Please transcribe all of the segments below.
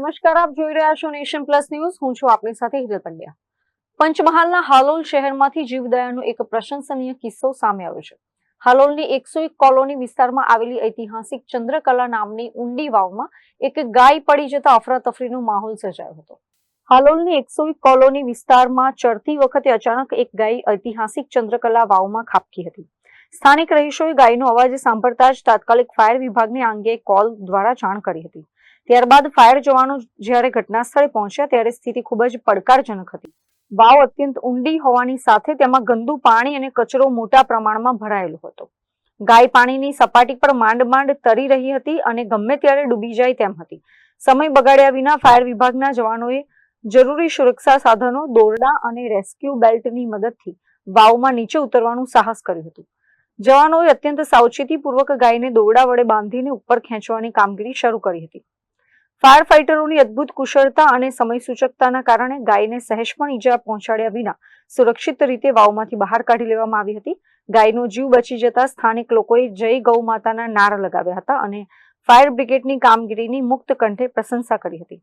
નમસ્કાર, આપ જોઈ રહ્યા છો નેશન પ્લસ ન્યૂઝ. હું છું આપની સાથે હિરલ પંડ્યા. પંચમહાલના હાલોલ શહેરમાંથી જીવદયાનો એક પ્રશંસનીય કિસ્સો સામે આવ્યો છે. હાલોલની 101 કોલોની વિસ્તારમાં આવેલી ઐતિહાસિક ચંદ્રકલા નામની ઊંડી વાવમાં એક ગાય પડી જતા અફરાતફરીનો માહોલ સર્જાયો હતો. હાલોલની 101 કોલોની વિસ્તારમાં ચડતી વખતે અચાનક એક ગાય ઐતિહાસિક ચંદ્રકલા વાવમાં ખાબકી હતી. સ્થાનિક રહીશોએ ગાયનો અવાજ સાંભળતા જ તાત્કાલિક ફાયર વિભાગને આ અંગે કોલ દ્વારા જાણ કરી હતી. ત્યારબાદ ફાયર જવાનો જ્યારે ઘટના સ્થળે પહોંચ્યા ત્યારે સ્થિતિ ખૂબ જ પડકારજનક હતી. વાવ અત્યંત ઊંડી હોવાની સાથે તેમાં ગંદુ પાણી અને કચરો મોટા પ્રમાણમાં ભરાયેલો હતો. ગાય પાણીની સપાટી પર માંડ તરી રહી હતી અને ગમે ત્યારે ડૂબી જાય તેમ હતી. સમય બગાડ્યા વિના ફાયર વિભાગના જવાનોએ જરૂરી સુરક્ષા સાધનો, દોરડા અને રેસ્ક્યુ બેલ્ટની મદદથી વાવમાં નીચે ઉતરવાનું સાહસ કર્યું હતું. જવાનોએ અત્યંત સાવચેતીપૂર્વક ગાયને દોરડા વડે બાંધીને ઉપર ખેંચવાની કામગીરી શરૂ કરી હતી. ફાયર ફાઇટરોની અદ્ભુત કુશળતા અને સમય સૂચકતાના કારણે ગાયને સહેજ પણ ઈજા પહોંચાડ્યા વિના સુરક્ષિત રીતે વાવમાંથી બહાર કાઢી લેવામાં આવી હતી. ગાયનો જીવ બચી જતા સ્થાનિક લોકોએ જય ગૌ માતાના નારા લગાવ્યા હતા અને ફાયર બ્રિગેડની કામગીરીની મુક્ત કંઠે પ્રશંસા કરી હતી.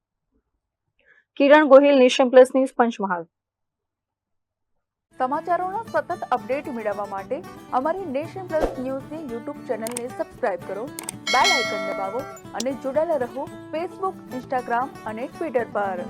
Kiran Gohil, Nation Plus News, Panchmahal. સમાચારોના સતત અપડેટ મેળવવા માટે અમારી નેશન પ્લસ ન્યૂઝની યુટ્યુબ ચેનલને સબસ્ક્રાઇબ કરો, બેલ આઇકન દબાવો અને જોડાયેલા રહો ફેસબુક, ઇન્સ્ટાગ્રામ અને ટ્વિટર પર.